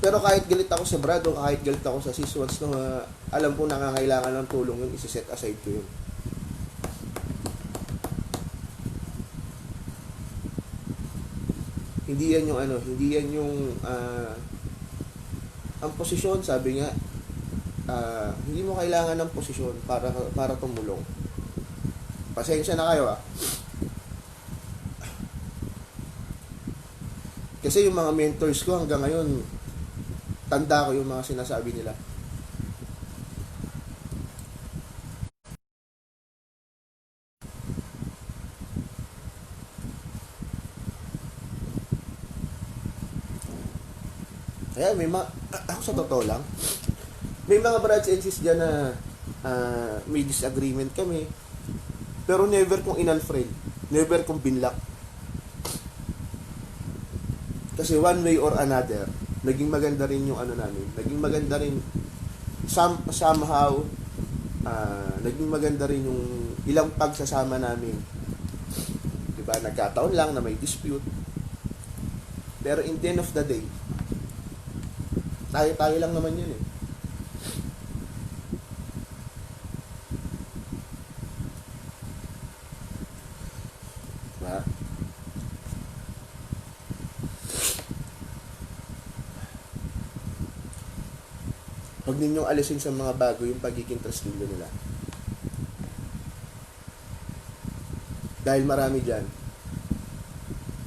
Pero kahit galit ako sa brad o kahit galit ako sa sis, once na alam ko nangangailangan ng tulong yun, isi-set aside ko yun. Hindi yan yung ang posisyon, sabi nga, hindi mo kailangan ng posisyon para tumulong. Pasensya na kayo Kasi yung mga mentors ko hanggang ngayon, tanda ko yung mga sinasabi nila. Kaya ako sa totoo lang, may mga brothers and sisters dyan na may disagreement kami, pero never kong inunfriend, never kong binlock. Kasi one way or another, naging maganda rin yung namin, naging maganda rin somehow, naging maganda rin yung ilang pagsasama namin. Diba, nagkataon lang na may dispute, pero in the end of the day, tayo lang naman yun eh. Diba? Huwag ninyong alisin sa mga bago yung pagiging Trestillo nila. Dahil marami dyan,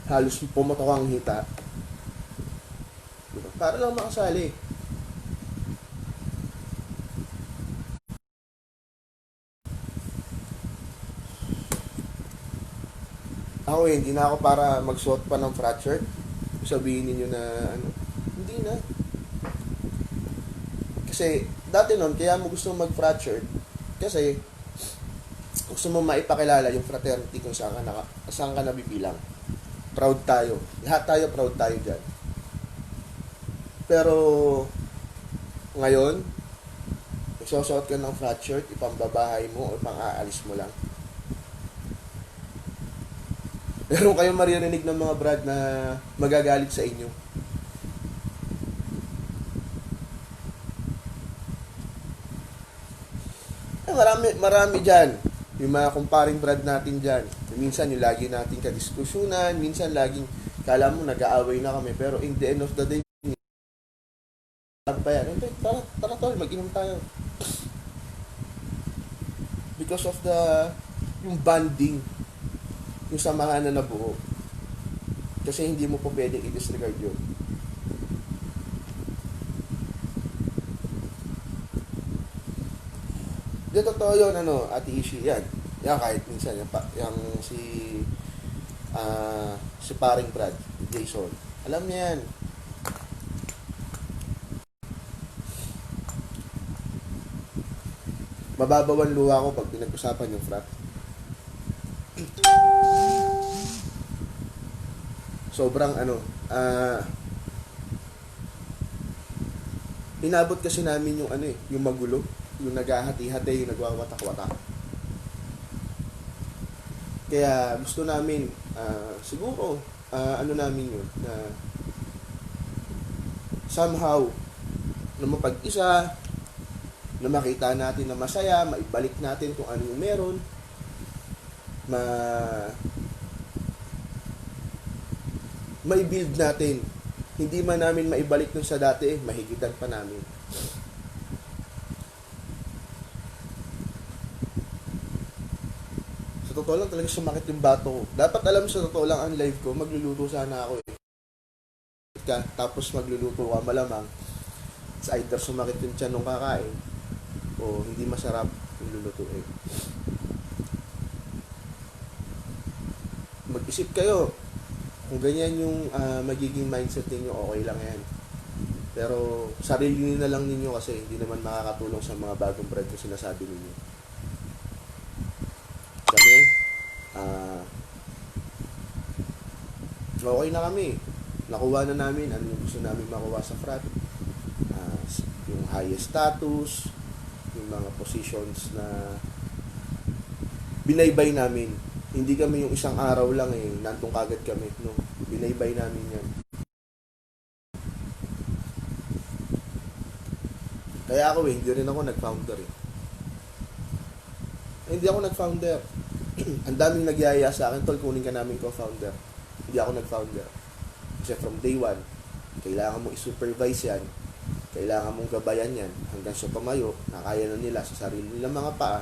halos pumotok ang hita. Diba? Para lang makasali. Ako hindi na ako para magsuot pa ng frat shirt. Sabihin niyo na hindi na. Kasi dati noon, kaya mo gusto mag-frat shirt kasi gusto mo maipakilala yung fraternity kung saan ka nabibilang. Proud tayo. Lahat tayo proud tayo dyan. Pero ngayon, magsusuot ka ng frat shirt, ipambabahay mo o ipang-aalis mo lang. Meron kayong maririnig ng mga brad na magagalit sa inyo. Marami dyan. Yung mga kumparing brad natin dyan. Minsan yung lagi natin kadiskusyunan, minsan laging Kala mo nag-aaway na kami, pero in the end of the day, pa yan. Hindi, tara tol, mag-inom tayo. Because of yung bonding, yung samahan na nabuo. Kasi hindi mo po pwedeng i-disregard yun. Di totoo yun, Ate Ishi, yan. Yan, kahit minsan, yung si paring Brad, Jason. Alam niya yan. Mababawan luha ko pag pinag-usapan yung frat. Sobrang inabot kasi namin yung yung magulo, yung naghahati-hati, yung nagwawatak-watak. Kaya gusto namin, siguro, namin yun, na somehow, na mapag-isa, na makita natin na masaya, maibalik natin kung ano yung meron, mai-build natin. Hindi man namin maibalik dun sa dati, mahigitan pa namin. Sa totoo lang talaga sumakit yung bato ko. Dapat alam sa totoo lang ang live ko, magluluto sana ako tapos magluluto ka, malamang it's either sumakit yung tiyan nung kakain o hindi masarap yung lulutuin. Mag-isip kayo kung ganyan yung magiging mindset ninyo, okay lang yan. Pero sarili na lang ninyo kasi hindi naman makakatulong sa mga bagong bread na sinasabi ninyo. Kami, okay na kami. Nakuha na namin ano yung gusto namin makuha sa frat. Yung highest status, yung mga positions na binaybay namin. Hindi kami yung isang araw lang nandun kagad kami, no? Binaybay namin yan. Kaya ako hindi rin ako nag-founder Hindi ako nag-founder. Ang daming nagyaya sa akin, tol, kunin ka namin co-founder. Hindi ako nag-founder. Kasi from day one, kailangan mong i-supervise yan, kailangan mong gabayan yan hanggang sa tumayo, nakaya na nila sa sarili nilang mga paa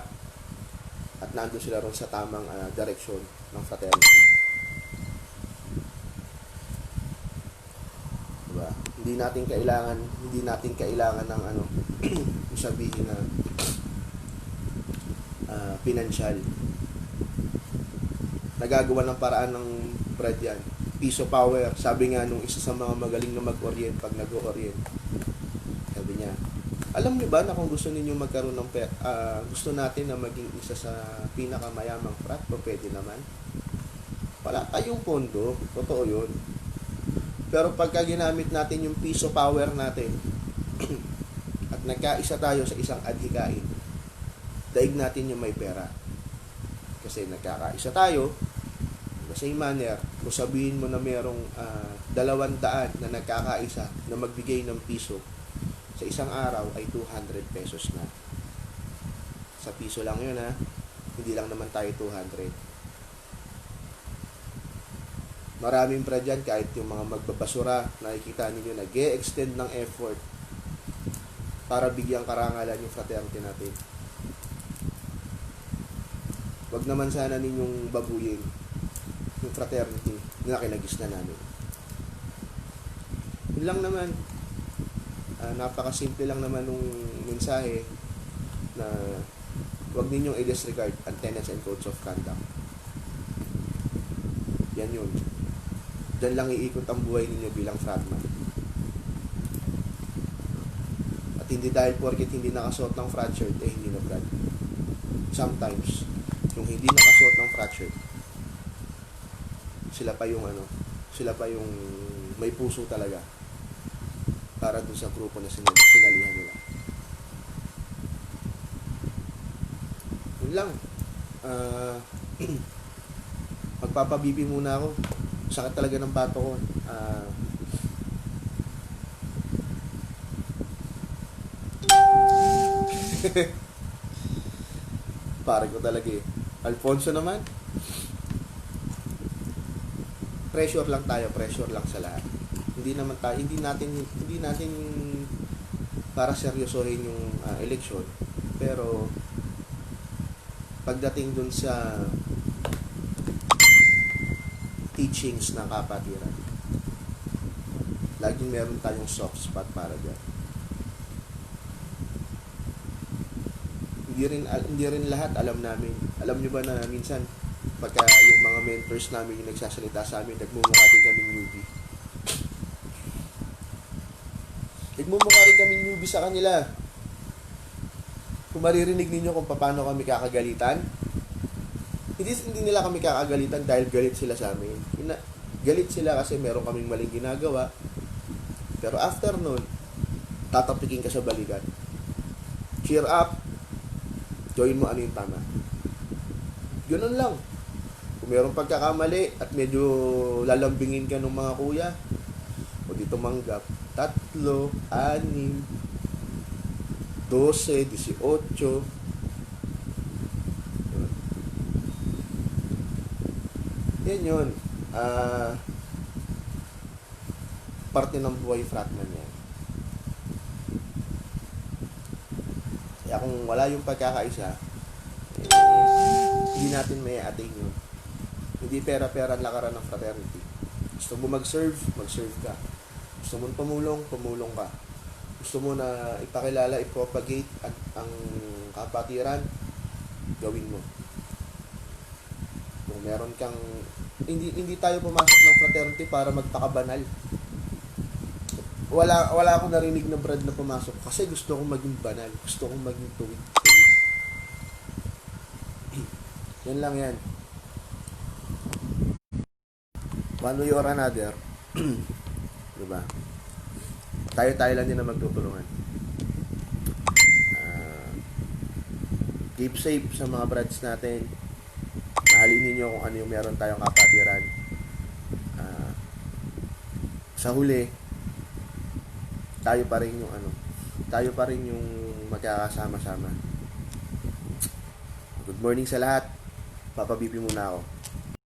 at nandun sila ron sa tamang direksyon ng fraternity. Diba? Hindi natin kailangan ng sabihin na financial. Nagagawa ng paraan ng bread yan. Piso power. Sabi nga nung isa sa mga magaling na mag-orient pag nag-orient. Sabi niya, alam niyo ba na kung gusto ninyo magkaroon ng gusto natin na maging isa sa pinakamayamang frat, pwede naman. Wala tayong pondo. Totoo yun. Pero pagka ginamit natin yung piso power natin at nagkaisa tayo sa isang adhikain, daig natin yung may pera. Kasi nagkakaisa tayo, the same manner, kung sabihin mo na merong 200 na nagkakaisa na magbigay ng piso, sa isang araw ay 200 pesos na. Sa piso lang yun hindi lang naman tayo 200. Maraming pra dyan, kahit yung mga magbabasura, nakikita ninyo nag-e-extend ng effort para bigyang karangalan yung fraternity natin. Wag naman sana ninyong babuyin yung fraternity na kinagis na namin. Yun lang naman. Napakasimple lang naman nung mensahe na wag ninyong i-disregard ang tenets and codes of conduct. Yan yun. Diyan lang iikot ang buhay ninyo bilang fratman. At hindi dahil porket hindi nakasuot ng frat shirt, hindi na frat. Sometimes, yung hindi nakasuot ng frat shirt, sila pa yung may puso talaga para dun sa grupo na sinalihan nila. Yun lang. Magpapabibi muna ako. Sakit talaga ng bato ko. Pare ko talaga Alfonso naman. pressure lang tayo, pressure lang sa lahat. Hindi natin para seryosohin yung eleksyon. Pero pagdating dun sa teachings ng kapatiran, laging meron tayong soft spot para dyan. Hindi rin lahat alam namin. Alam nyo ba na minsan pagka yung mga mentors namin yung nagsasalita sa amin, nagmumukha din kami newbie. Nagmumukha rin kami newbie sa kanila. Kung maririnig ninyo kung paano kami kakagalitan, hindi nila kami kakagalitan dahil galit sila sa amin. Galit sila kasi meron kaming maling ginagawa. Pero after nun, tatapikin ka sa balikat. Cheer up. Join mo ano yung tama. Ganun lang. Kung merong pagkakamali at medyo lalambingin ka ng mga kuya, o dito manggap, 3, 6, 12, 18. Yan yun. Parte ng buhay fratman yan. Kaya kung wala yung pagkakaisa, hindi natin may attain yun. Hindi pera-pera ang lakaran ng fraternity. Gusto mo mag-serve ka. Gusto mo pumulong ka. Gusto mo na ipakilala, ipropagate ang kapatiran, gawin mo. Kung meron kang hindi tayo pumasok ng fraternity para magpakabanal. Wala akong narinig na brad na pumasok kasi gusto kong maging banal, gusto kong maging tuwid. Yan lang yan. One way or another, diba? Tayo lang din na magtutulungan. Keep safe sa mga brads natin. Mahalin ninyo kung ano yung meron tayong kapatiran. Sa huli, tayo pa rin yung magkakasama-sama. Good morning sa lahat. Papabipi muna ako.